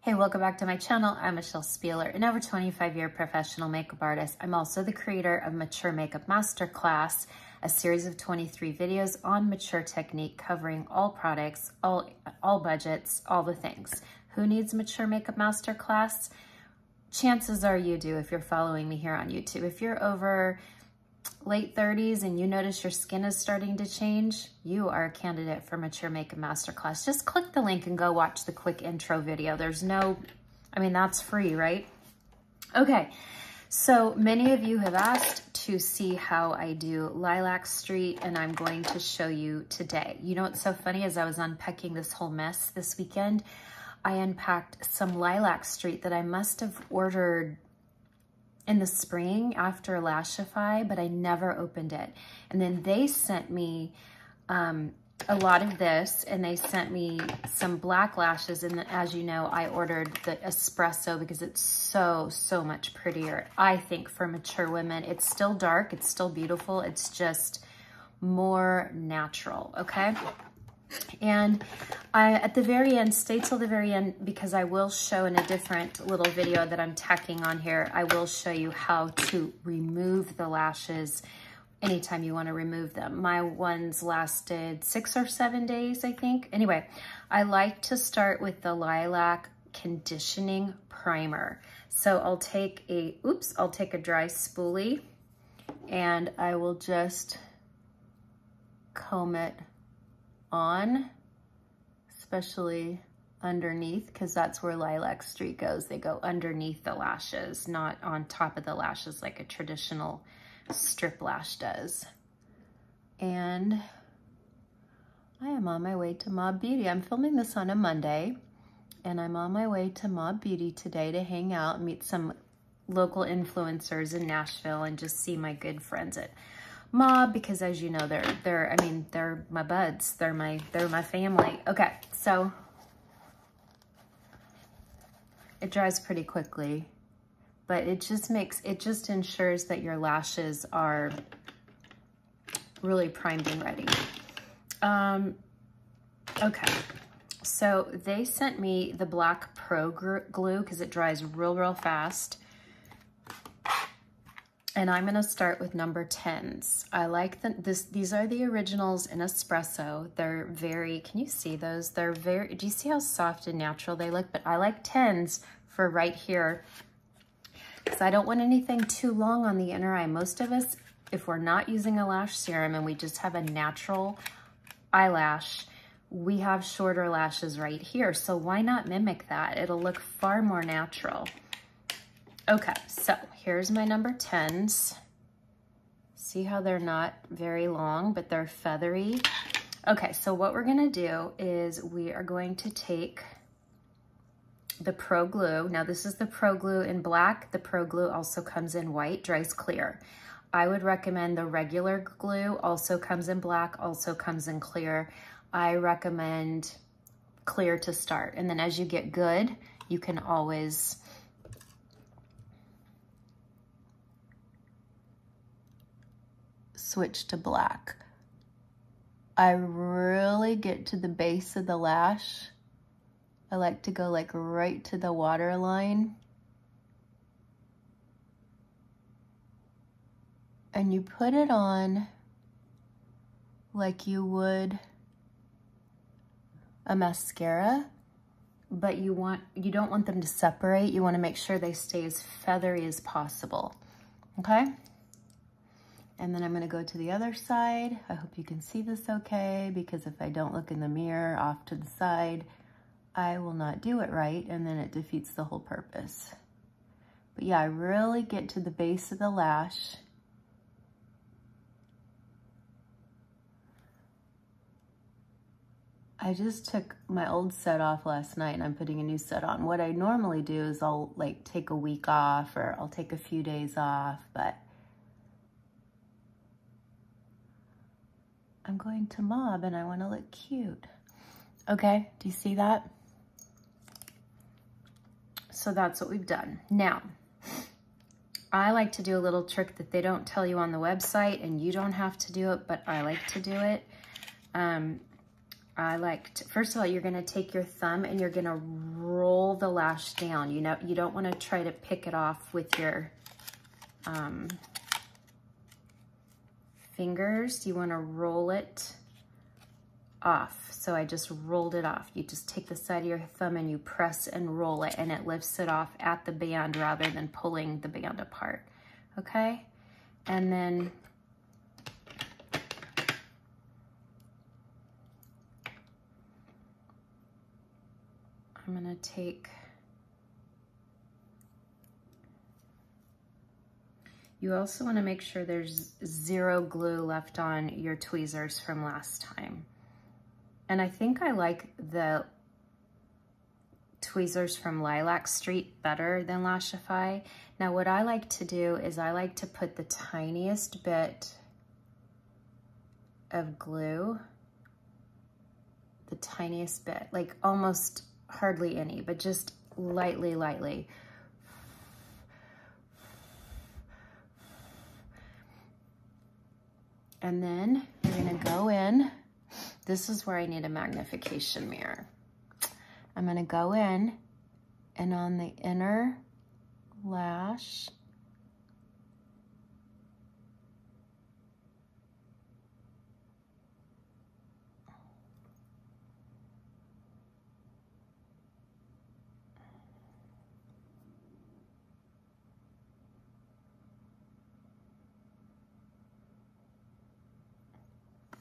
Hey, welcome back to my channel. I'm Michelle Spieler, an over 25-year professional makeup artist. I'm also the creator of Mature Makeup Masterclass, a series of 23 videos on mature technique covering all products, all budgets, all the things. Who needs Mature Makeup Masterclass? Chances are you do if you're following me here on YouTube. If you're over late 30s and you notice your skin is starting to change, you are a candidate for Mature Makeup Masterclass. Just click the link and go watch the quick intro video. That's free, right? Okay, so many of you have asked to see how I do Lilac Street, and I'm going to show you today. You know what's so funny? As I was unpacking this whole mess this weekend, I unpacked some Lilac Street that I must have ordered in the spring after Lashify, but I never opened it. And then they sent me a lot of this, and they sent me some black lashes. And as you know, I ordered the espresso because it's so much prettier, I think, for mature women. It's still dark, it's still beautiful, it's just more natural, okay? And at the very end, stay till the very end, because I will show in a different little video that I'm tacking on here, I will show you how to remove the lashes anytime you want to remove them. My ones lasted 6 or 7 days, I think. Anyway, I like to start with the Lilac Conditioning Primer. So I'll take a dry spoolie, and I will just comb it on, especially underneath, because that's where Lilac Street goes. They go underneath the lashes, not on top of the lashes like a traditional strip lash does. And I am on my way to Mob Beauty. I'm filming this on a Monday, and I'm on my way to Mob Beauty today to hang out, meet some local influencers in Nashville, and just see my good friends at Mob, because as you know, they're my buds, they're my family. Okay, so it dries pretty quickly, but it just ensures that your lashes are really primed and ready. Okay, so they sent me the Black Pro glue because it dries real fast. And I'm gonna start with number 10s. I like these are the originals in espresso. They're very, can you see those? They're very, do you see how soft and natural they look? But I like 10s for right here, because I don't want anything too long on the inner eye. Most of us, if we're not using a lash serum and we just have a natural eyelash, we have shorter lashes right here. So why not mimic that? It'll look far more natural. Okay, so here's my number 10s. See how they're not very long, but they're feathery. Okay, so what we're gonna do is we are going to take the Pro Glue. Now this is the Pro Glue in black. The Pro Glue also comes in white, dries clear. I would recommend the regular glue, also comes in black, also comes in clear. I recommend clear to start. And then as you get good, you can always switch to black. I really get to the base of the lash. I like to go like right to the waterline. And you put it on like you would a mascara, but you don't want them to separate. You want to make sure they stay as feathery as possible. Okay? And then I'm gonna go to the other side. I hope you can see this okay, because if I don't look in the mirror off to the side, I will not do it right, and then it defeats the whole purpose. But yeah, I really get to the base of the lash. I just took my old set off last night, and I'm putting a new set on. What I normally do is I'll like take a week off, or I'll take a few days off, but I'm going to Mob and I want to look cute. Okay, do you see that? So that's what we've done. Now, I like to do a little trick that they don't tell you on the website, and you don't have to do it, but I like to do it. I like to, first of all, you're gonna take your thumb and you're gonna roll the lash down. You know, you don't wanna try to pick it off with your fingers. You wanna roll it off. So I just rolled it off. You just take the side of your thumb and you press and roll it, and it lifts it off at the band rather than pulling the band apart, okay? And then I'm gonna take, you also wanna make sure there's zero glue left on your tweezers from last time. And I think I like the tweezers from Lilac Street better than Lashify. Now what I like to do is I like to put the tiniest bit of glue, the tiniest bit, like almost hardly any, but just lightly, lightly. And then you're gonna go in. This is where I need a magnification mirror. I'm gonna go in and on the inner lash,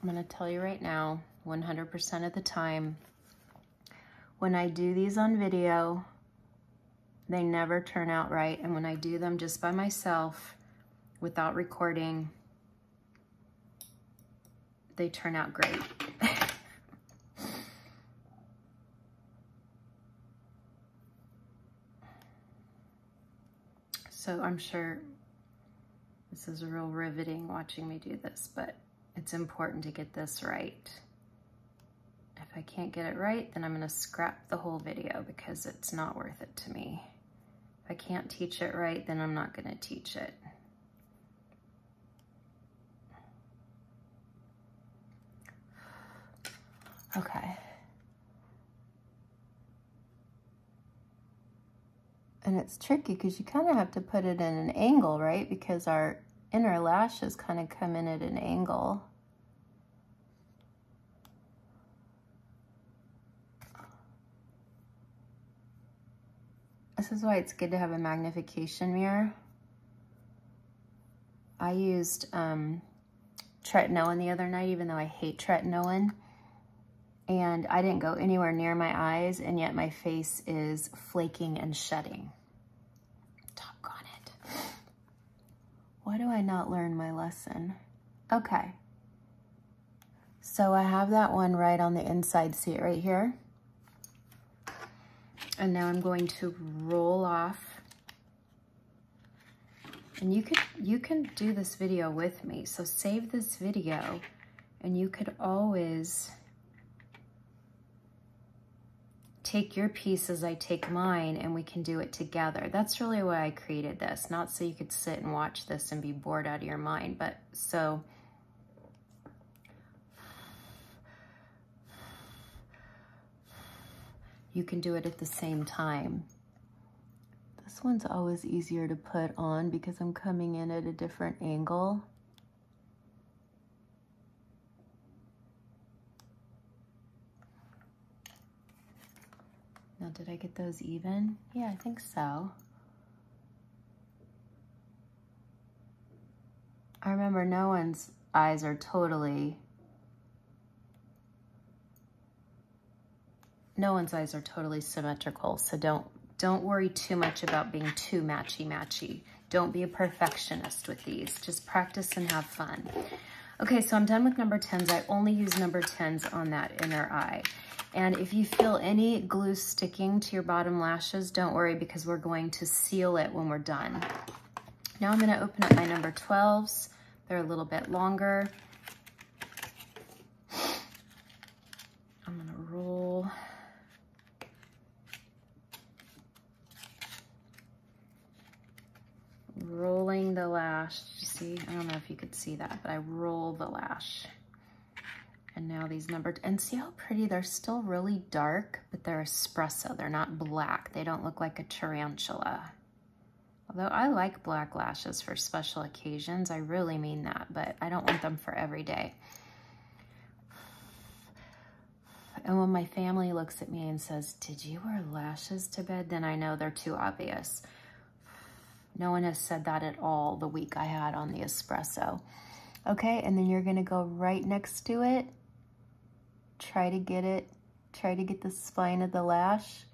I'm gonna tell you right now, 100% of the time, when I do these on video, they never turn out right. And when I do them just by myself, without recording, they turn out great. So I'm sure this is real riveting watching me do this, but it's important to get this right. If I can't get it right, then I'm gonna scrap the whole video because it's not worth it to me. If I can't teach it right, then I'm not gonna teach it. Okay. And it's tricky because you kind of have to put it in an angle, right? Because our inner lashes kind of come in at an angle. This is why it's good to have a magnification mirror. I used tretinoin the other night, even though I hate tretinoin. And I didn't go anywhere near my eyes, and yet my face is flaking and shedding. Doggone it. Why do I not learn my lesson? Okay. So I have that one right on the inside. See it right here? And now I'm going to roll off. And you can do this video with me. So save this video, and you could always take your piece as I take mine, and we can do it together. That's really why I created this, not so you could sit and watch this and be bored out of your mind, but so you can do it at the same time. This one's always easier to put on because I'm coming in at a different angle. Now, did I get those even? Yeah, I think so. I remember no one's eyes are totally symmetrical, so don't worry too much about being too matchy-matchy. Don't be a perfectionist with these. Just practice and have fun. Okay, so I'm done with number 10s. I only use number 10s on that inner eye. And if you feel any glue sticking to your bottom lashes, don't worry because we're going to seal it when we're done. Now I'm gonna open up my number 12s. They're a little bit longer. I'm gonna roll. Rolling the lash. You see, I don't know if you could see that, but I roll the lash. And now these numbered, and see how pretty, they're still really dark, but they're espresso, they're not black. They don't look like a tarantula. Although I like black lashes for special occasions, I really mean that, but I don't want them for every day. And when my family looks at me and says, "Did you wear lashes to bed?" then I know they're too obvious. No one has said that at all the week I had on the espresso. Okay, and then you're gonna go right next to it. Try to get the spine of the lash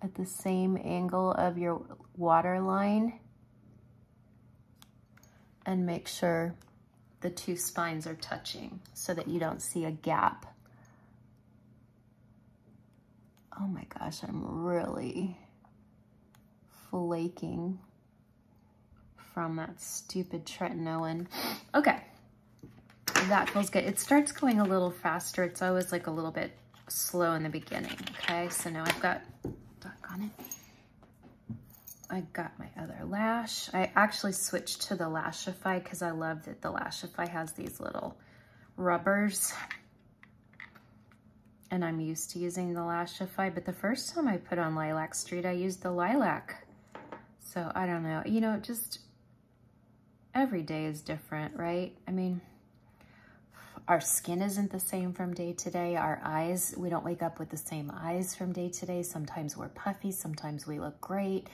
at the same angle of your water line. And make sure the two spines are touching so that you don't see a gap. Oh my gosh, I'm really flaking from that stupid tretinoin. Okay, that feels good. It starts going a little faster. It's always like a little bit slow in the beginning. Okay, so now I've got, doggone it, I got my other lash. I actually switched to the Lashify because I love that the Lashify has these little rubbers. And I'm used to using the Lashify, but the first time I put on Lilac Street, I used the Lilac. So I don't know, you know, just every day is different, right? I mean, our skin isn't the same from day to day. Our eyes, we don't wake up with the same eyes from day to day. Sometimes we're puffy, sometimes we look great.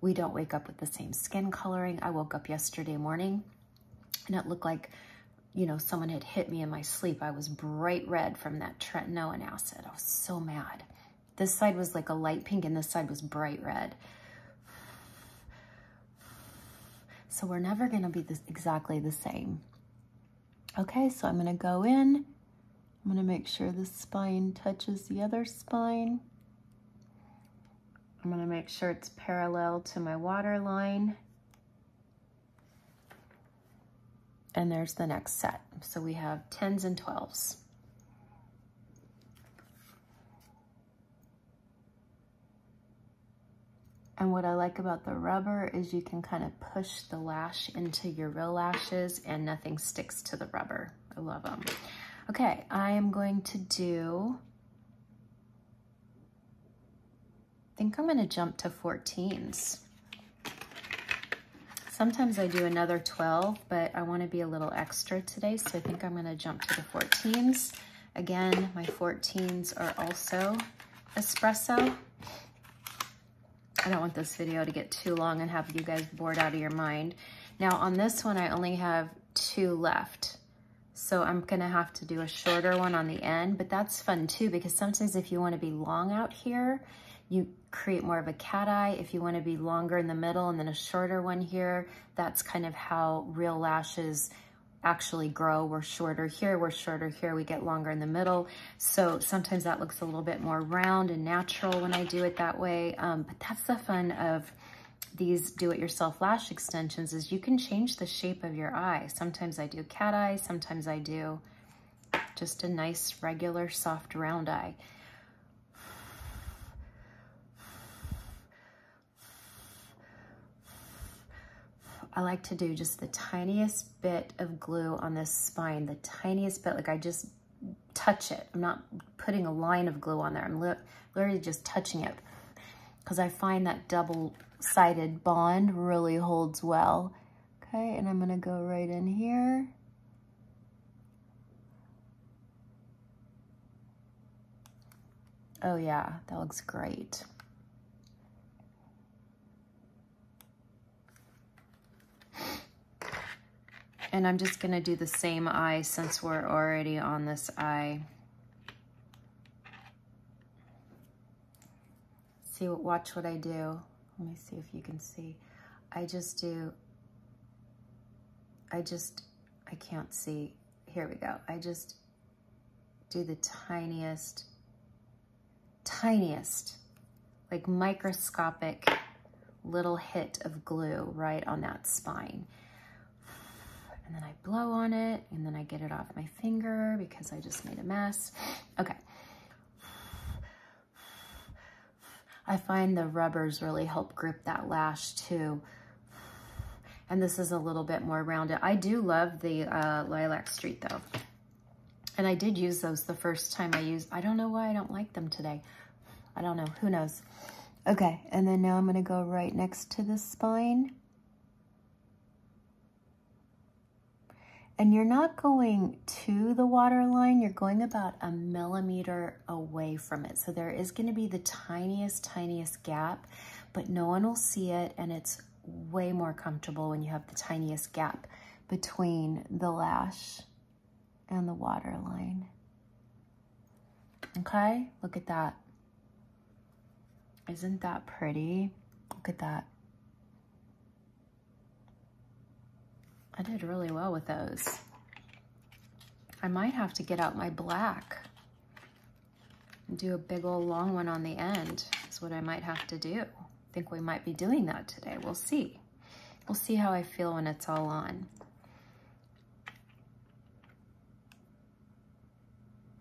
We don't wake up with the same skin coloring. I woke up yesterday morning and it looked like, you know, someone had hit me in my sleep. I was bright red from that tretinoin acid. I was so mad. This side was like a light pink and this side was bright red. So we're never gonna be exactly the same. Okay, so I'm gonna go in. I'm gonna make sure the spine touches the other spine. I'm gonna make sure it's parallel to my water line. And there's the next set. So we have 10s and 12s. And what I like about the rubber is you can kind of push the lash into your real lashes and nothing sticks to the rubber. I love them. Okay, I am going to do, I think I'm gonna jump to 14s. Sometimes I do another 12, but I want to be a little extra today, so I think I'm going to jump to the 14s. Again, my 14s are also espresso. I don't want this video to get too long and have you guys bored out of your mind. Now on this one, I only have 2 left. So I'm going to have to do a shorter one on the end, but that's fun too, because sometimes if you want to be long out here, you create more of a cat eye. If you want to be longer in the middle and then a shorter one here, that's kind of how real lashes actually grow. We're shorter here, we're shorter here, we get longer in the middle. So sometimes that looks a little bit more round and natural when I do it that way. But that's the fun of these do-it-yourself lash extensions, is you can change the shape of your eye. Sometimes I do cat eye, sometimes I do just a nice, regular, soft, round eye. I like to do just the tiniest bit of glue on this spine, the tiniest bit, like I just touch it. I'm not putting a line of glue on there. I'm literally just touching it because I find that double-sided bond really holds well. Okay, and I'm gonna go right in here. Oh yeah, that looks great. And I'm just gonna do the same eye since we're already on this eye. See, watch what I do. Let me see if you can see. I can't see. Here we go. I just do the tiniest, like microscopic little hit of glue right on that spine. And then I blow on it, and then I get it off my finger because I just made a mess. Okay. I find the rubbers really help grip that lash too. And this is a little bit more rounded. I do love the Lilac Street though. And I did use those the first time I don't know why I don't like them today. I don't know, who knows? Okay, and then now I'm gonna go right next to the spine. And you're not going to the water line, you're going about 1 millimeter away from it. So there is gonna be the tiniest gap, but no one will see it, and it's way more comfortable when you have the tiniest gap between the lash and the water line. Okay, look at that. Isn't that pretty? Look at that. I did really well with those. I might have to get out my black and do a big old long one on the end. That's what I might have to do. I think we might be doing that today. We'll see. We'll see how I feel when it's all on.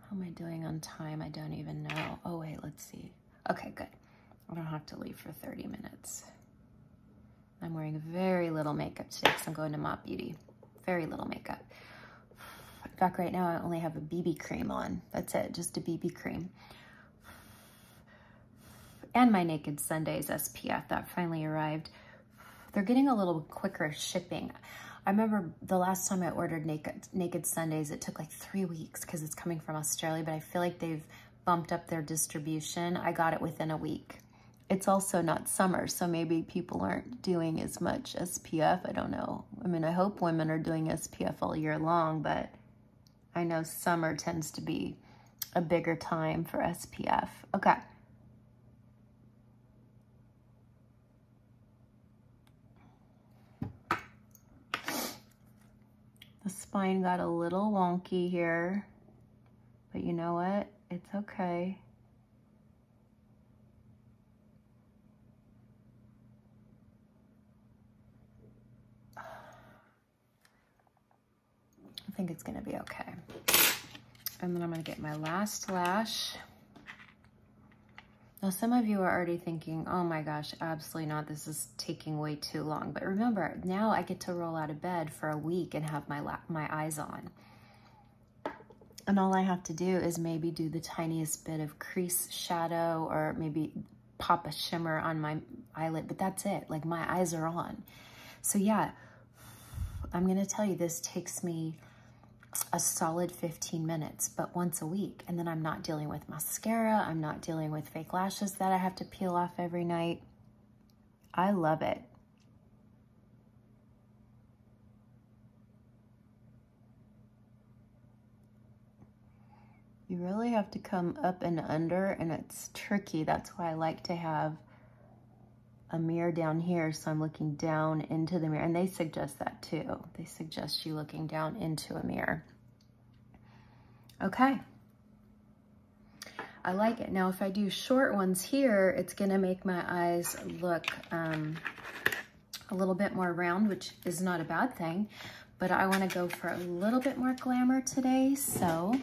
How am I doing on time? I don't even know. Oh wait, let's see. Okay, good. I don't have to leave for 30 minutes. I'm wearing very little makeup today because I'm going to Mop Beauty. Very little makeup. In fact, right now I only have a BB cream on. That's it, just a BB cream. And my Naked Sundays SPF, that finally arrived. They're getting a little quicker shipping. I remember the last time I ordered Naked Sundays, it took like 3 weeks because it's coming from Australia, but I feel like they've bumped up their distribution. I got it within a week. It's also not summer, so maybe people aren't doing as much SPF. I don't know. I mean, I hope women are doing SPF all year long, but I know summer tends to be a bigger time for SPF. Okay. The spine got a little wonky here, but you know what? It's okay. I think it's gonna be okay. And then I'm gonna get my last lash. Now, some of you are already thinking, oh my gosh, absolutely not. This is taking way too long. But remember, now I get to roll out of bed for a week and have my eyes on. And all I have to do is maybe do the tiniest bit of crease shadow or maybe pop a shimmer on my eyelid, but that's it. Like, my eyes are on. So yeah, I'm gonna tell you, this takes me a solid 15 minutes, but once a week. And then I'm not dealing with mascara. I'm not dealing with fake lashes that I have to peel off every night. I love it. You really have to come up and under, and it's tricky. That's why I like to have a mirror down here, so I'm looking down into the mirror. And they suggest that too. They suggest you looking down into a mirror. Okay. I like it. Now, if I do short ones here, it's gonna make my eyes look a little bit more round, which is not a bad thing, but I wanna go for a little bit more glamour today, so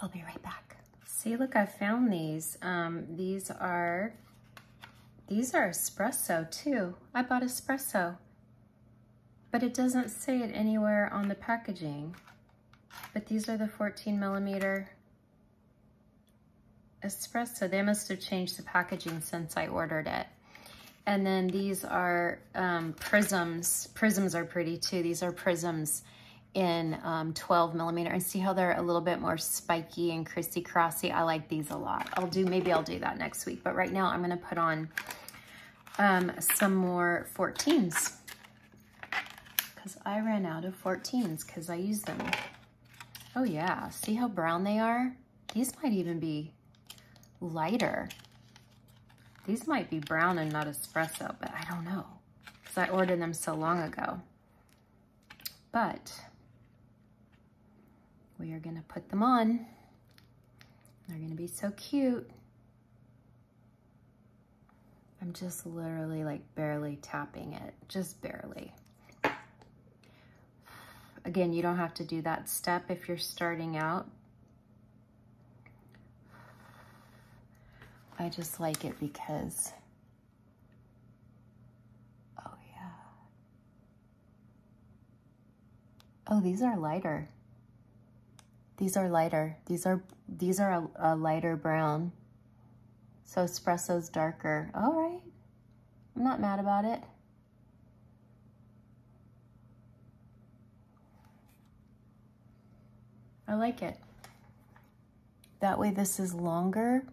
I'll be right back. See, look, I found these. These are espresso too. I bought espresso, but it doesn't say it anywhere on the packaging. But these are the 14 millimeter espresso. They must have changed the packaging since I ordered it. And then these are prisms. Prisms are pretty too. These are prisms in 12 millimeter. And see how they're a little bit more spiky and crissy-crossy? I like these a lot. Maybe I'll do that next week. But right now I'm gonna put on some more 14s because I ran out of 14s because I used them. Oh yeah, see how brown they are? These might even be lighter. These might be brown and not espresso, but I don't know because I ordered them so long ago. But we are gonna put them on. They're gonna be so cute. I'm just literally like barely tapping it, just barely. Again, you don't have to do that step if you're starting out. I just like it because, oh yeah. Oh, these are lighter. These are lighter. These are a lighter brown. So espresso's darker. All right. I'm not mad about it. I like it. That way this is longer,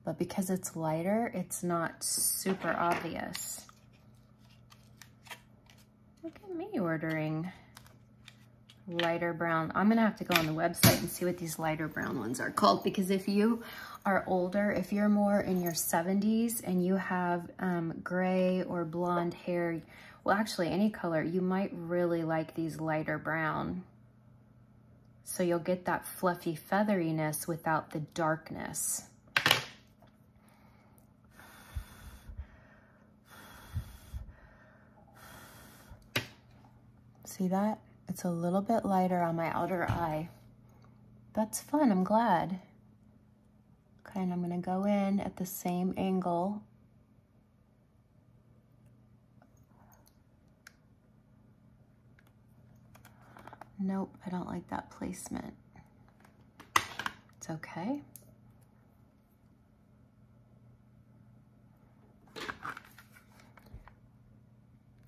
but because it's lighter, it's not super obvious. Look at me ordering lighter brown. I'm gonna have to go on the website and see what these lighter brown ones are called, because if you are older, if you're more in your 70s and you have gray or blonde hair, well, actually any color, you might really like these lighter brown. So you'll get that fluffy featheriness without the darkness. See that? It's a little bit lighter on my outer eye. That's fun, I'm glad. Okay, and I'm gonna go in at the same angle. Nope, I don't like that placement. It's okay.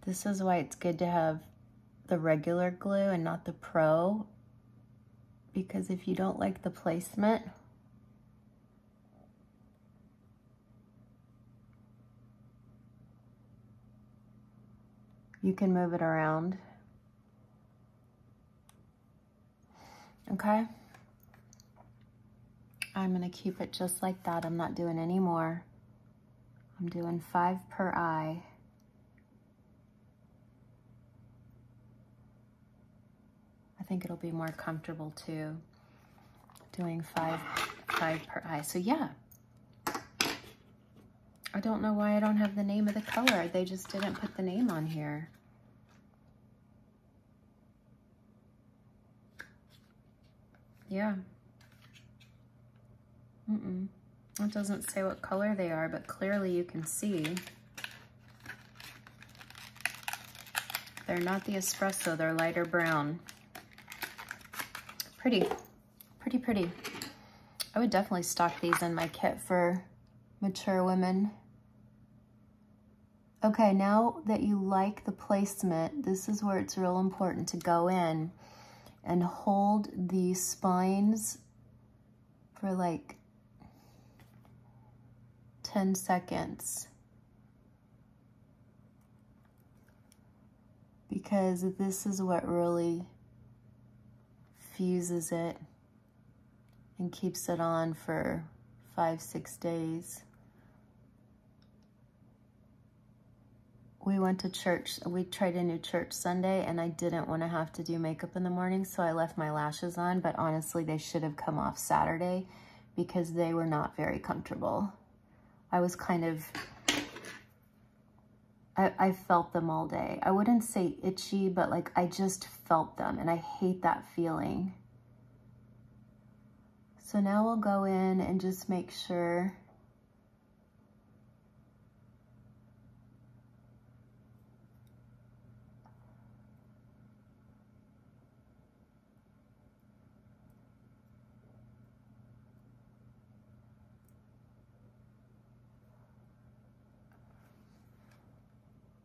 This is why it's good to have the regular glue and not the pro, because if you don't like the placement, you can move it around. Okay? I'm gonna keep it just like that. I'm not doing any more. I'm doing 5 per eye. I think it'll be more comfortable too, doing five per eye. So yeah, I don't know why I don't have the name of the color. They just didn't put the name on here. Yeah. It doesn't say what color they are, but clearly you can see. They're not the espresso, they're lighter brown. Pretty, pretty, pretty. I would definitely stock these in my kit for mature women. Okay, now that you like the placement, this is where it's real important to go in and hold the spines for like 10 seconds. Because this is what really fuses it and keeps it on for 5-6 days. We went to church, we tried a new church Sunday, and I didn't want to have to do makeup in the morning, so I left my lashes on, but honestly, they should have come off Saturday because they were not very comfortable. I was kind of, I felt them all day. I wouldn't say itchy, but like I just felt them, and I hate that feeling. So now we'll go in and just make sure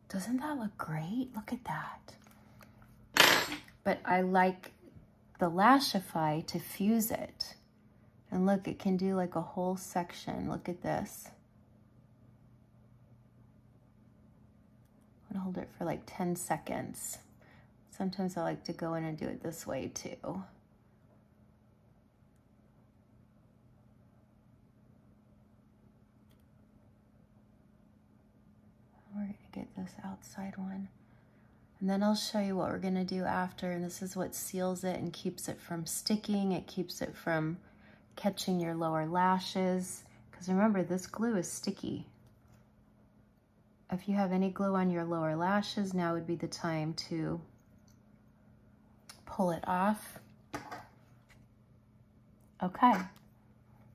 doesn't that look great? Look at that. But I like the Lashify to fuse it. And look, it can do like a whole section. Look at this. I'm gonna hold it for like 10 seconds. Sometimes I like to go in and do it this way too. We're gonna get this outside one. And then I'll show you what we're gonna do after, and this is what seals it and keeps it from sticking. It keeps it from catching your lower lashes. Because remember, this glue is sticky. If you have any glue on your lower lashes, now would be the time to pull it off. Okay,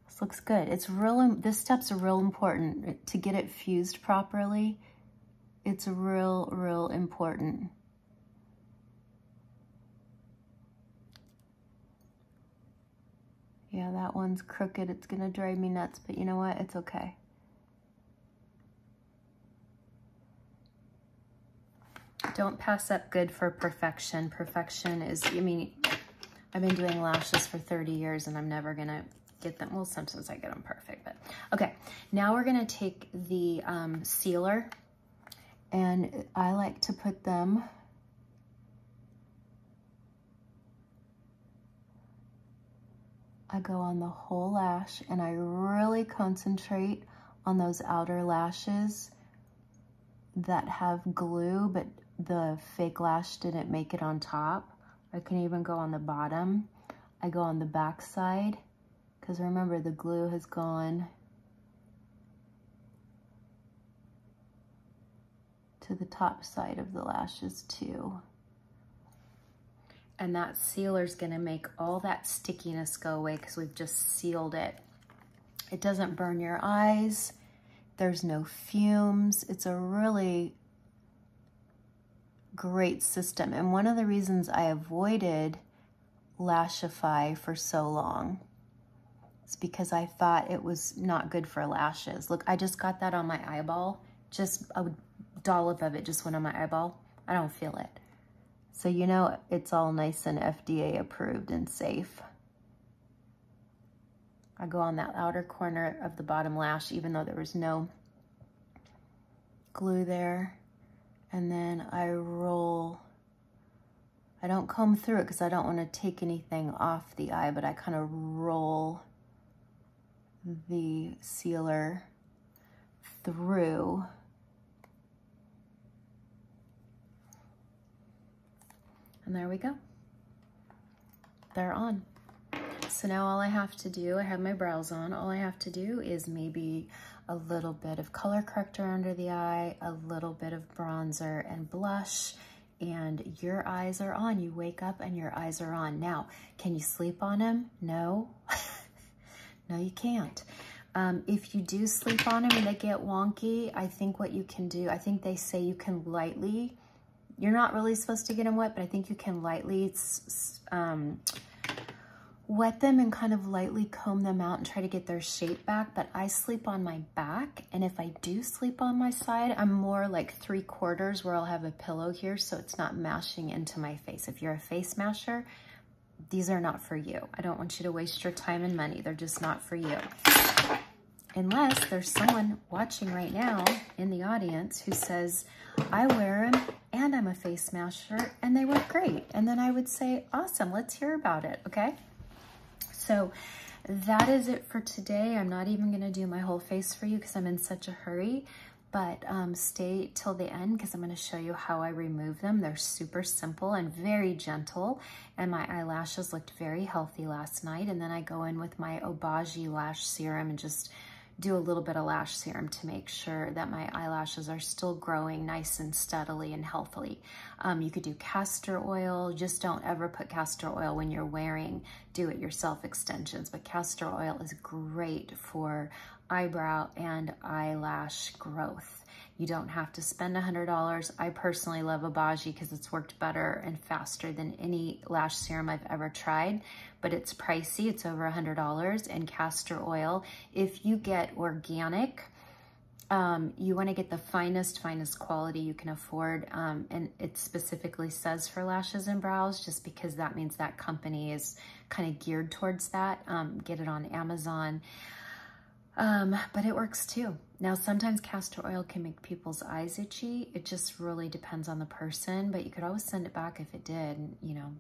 this looks good. It's real, this step's real important to get it fused properly. It's real important. Yeah, that one's crooked. It's gonna drive me nuts, but you know what? It's okay. Don't pass up good for perfection. Perfection is, I mean, I've been doing lashes for 30 years and I'm never gonna get them. Well, sometimes I get them perfect, but okay. Now we're gonna take the sealer, and I like to put them I go on the whole lash, and I really concentrate on those outer lashes that have glue, but the fake lash didn't make it on top. I can even go on the bottom. I go on the back side, because remember, the glue has gone to the top side of the lashes too. And that sealer's gonna make all that stickiness go away because we've just sealed it. It doesn't burn your eyes. There's no fumes. It's a really great system. And one of the reasons I avoided Lashify for so long is because I thought it was not good for lashes. Look, I just got that on my eyeball. Just a dollop of it just went on my eyeball. I don't feel it. So you know it's all nice and FDA approved and safe. I go on that outer corner of the bottom lash, even though there was no glue there. And then I roll. I don't comb through it because I don't want to take anything off the eye, but I kind of roll the sealer through. And there we go. They're on. So now all I have to do, I have my brows on, all I have to do is maybe a little bit of color corrector under the eye, a little bit of bronzer and blush, and your eyes are on. You wake up and your eyes are on. Now, can you sleep on them? No. No, you can't. If you do sleep on them and they get wonky, I think what you can do, I think they say you can lightly, you're not really supposed to get them wet, but I think you can lightly wet them and kind of lightly comb them out and try to get their shape back. But I sleep on my back, and if I do sleep on my side, I'm more like 3/4 where I'll have a pillow here so it's not mashing into my face. If you're a face masher, these are not for you. I don't want you to waste your time and money. They're just not for you. Unless there's someone watching right now in the audience who says, I wear them and I'm a face masher and they work great. And then I would say, awesome, let's hear about it, okay? So that is it for today. I'm not even gonna do my whole face for you because I'm in such a hurry, but stay till the end because I'm gonna show you how I remove them. They're super simple and very gentle, and my eyelashes looked very healthy last night. And then I go in with my Obagi lash serum and just do a little bit of lash serum to make sure that my eyelashes are still growing nice and steadily and healthily. You could do castor oil. Just don't ever put castor oil when you're wearing do-it-yourself extensions, but castor oil is great for eyebrow and eyelash growth. You don't have to spend $100. I personally love Obagi because it's worked better and faster than any lash serum I've ever tried, but it's pricey. It's over $100. And castor oil, if you get organic, you want to get the finest quality you can afford. And it specifically says for lashes and brows, just because that means that company is kind of geared towards that. Get it on Amazon. But it works too. Now, sometimes castor oil can make people's eyes itchy. It just really depends on the person, but you could always send it back if it did. And, you know,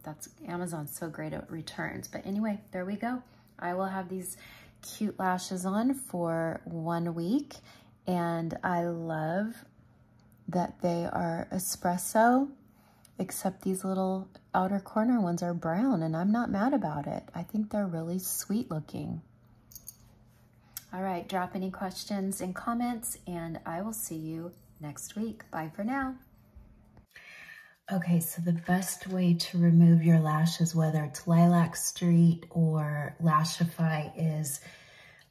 Amazon's so great at returns. But anyway, there we go. I will have these cute lashes on for 1 week, and I love that they are espresso, except these little outer corner ones are brown, and I'm not mad about it. I think they're really sweet looking. All right, drop any questions and comments, and I will see you next week. Bye for now. Okay, so the best way to remove your lashes, whether it's Lilac Street or Lashify, is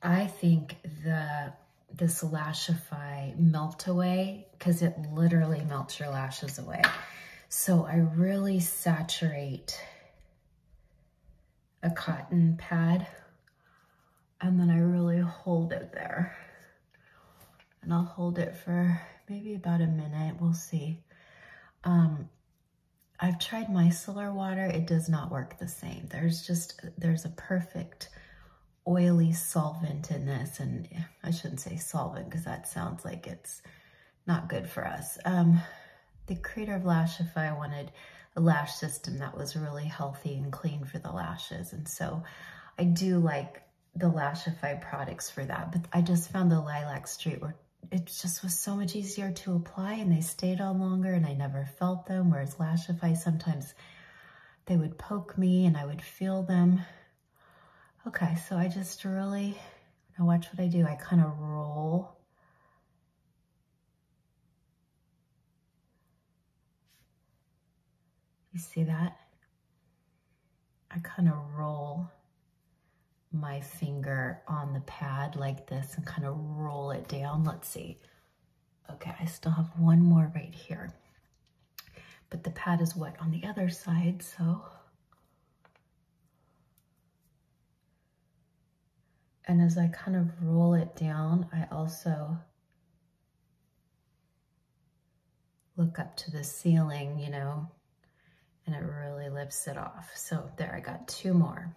I think this Lashify Melt Away, because it literally melts your lashes away. So I really saturate a cotton pad And then I really hold it there. And I'll hold it for maybe about a minute. We'll see. I've tried micellar water. It does not work the same. There's a perfect oily solvent in this. And I shouldn't say solvent because that sounds like it's not good for us. The creator of Lashify wanted a lash system that was really healthy and clean for the lashes. And so I do like the Lashify products for that. But I just found the Lilac Street where it just was so much easier to apply and they stayed on longer and I never felt them. Whereas Lashify, sometimes they would poke me and I would feel them. Okay, so I just really, now watch what I do. I kind of roll. You see that? I kind of roll my finger on the pad like this and kind of roll it down. Let's see. Okay, I still have one more right here. But the pad is wet on the other side, so. And as I kind of roll it down, I also look up to the ceiling, you know, and it really lifts it off. So there, I got 2 more.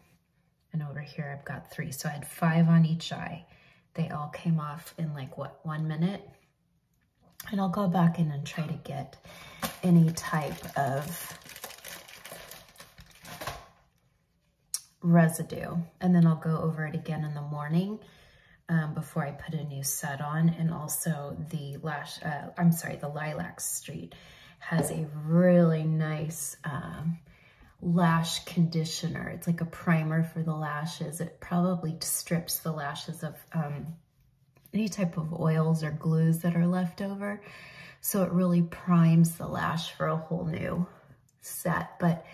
And over here, I've got 3. So I had 5 on each eye. They all came off in like, what, 1 minute? And I'll go back in and try to get any type of residue. And then I'll go over it again in the morning before I put a new set on. And also the the Lilac Street has a really nice lash conditioner. It's like a primer for the lashes. It probably strips the lashes of any type of oils or glues that are left over. So it really primes the lash for a whole new set. But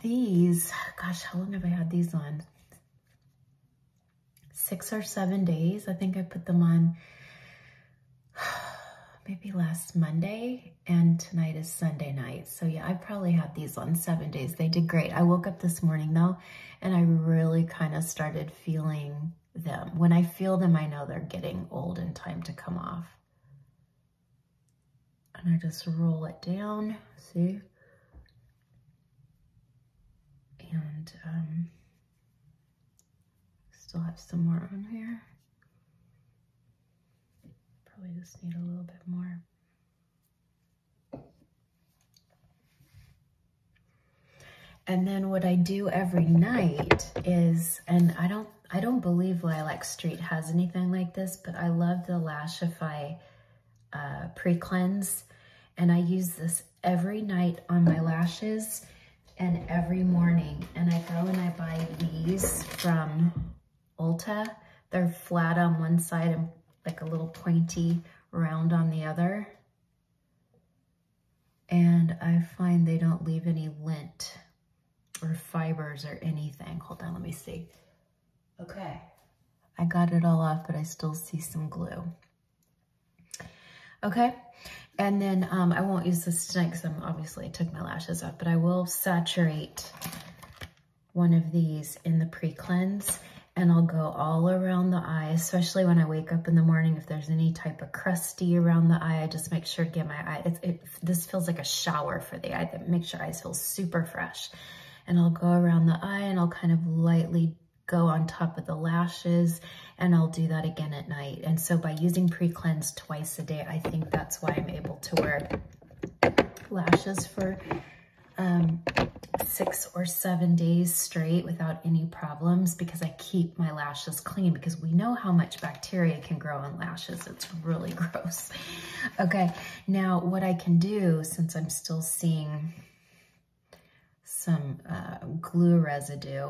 these, gosh, how long have I had these on? 6 or 7 days. I think I put them on maybe last Monday, and tonight is Sunday night. So yeah, I probably had these on 7 days. They did great. I woke up this morning though, and I really kind of started feeling them. When I feel them, I know they're getting old and time to come off. And I just roll it down, see? And still have some more on here. Probably just need a little bit more. And then what I do every night is, and I don't believe Lilac Street has anything like this, but I love the Lashify pre-cleanse, and I use this every night on my lashes and every morning. And I go and I buy these from Ulta. They're flat on one side and like a little pointy round on the other. And I find they don't leave any lint or fibers or anything. Hold on, let me see. Okay, I got it all off, but I still see some glue. Okay, and then I won't use this tonight because I took my lashes off, but I will saturate one of these in the pre-cleanse, and I'll go all around the eye, especially when I wake up in the morning. If there's any type of crusty around the eye, I just make sure to get my eye. This feels like a shower for the eye. That makes your eyes feel super fresh. And I'll go around the eye and I'll kind of lightly go on top of the lashes, and I'll do that again at night. And so by using pre-cleanse twice a day, I think that's why I'm able to wear lashes for 6 or 7 days straight without any problems, because I keep my lashes clean, because we know how much bacteria can grow on lashes. It's really gross. Okay, now what I can do, since I'm still seeing some glue residue,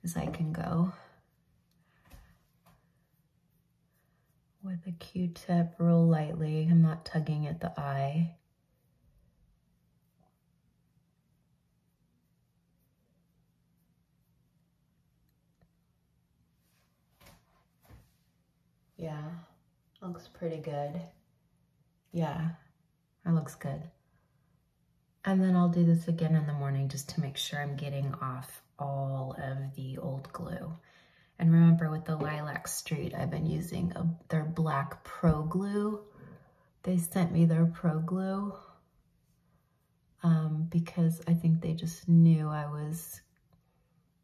is I can go with a Q-tip real lightly. I'm not tugging at the eye. Yeah, looks pretty good. Yeah, that looks good. And then I'll do this again in the morning just to make sure I'm getting off all of the old glue. And remember with the Lilac Street, I've been using their black Pro Glue. They sent me their Pro Glue because I think they just knew I was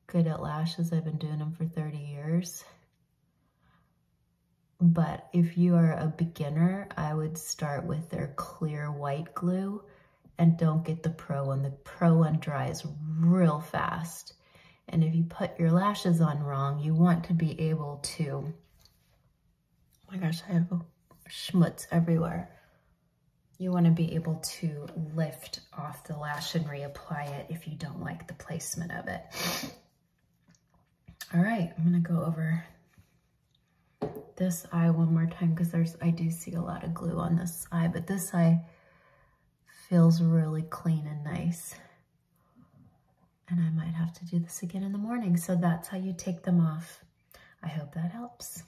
good at lashes. I've been doing them for 30 years. But if you are a beginner, I would start with their clear white glue and don't get the Pro one. The Pro one dries real fast. And if you put your lashes on wrong, you want to be able to, oh my gosh, I have schmutz everywhere. You want to be able to lift off the lash and reapply it if you don't like the placement of it. All right, I'm gonna go over this eye one more time because I do see a lot of glue on this eye, but this eye feels really clean and nice. And I might have to do this again in the morning. So that's how you take them off. I hope that helps.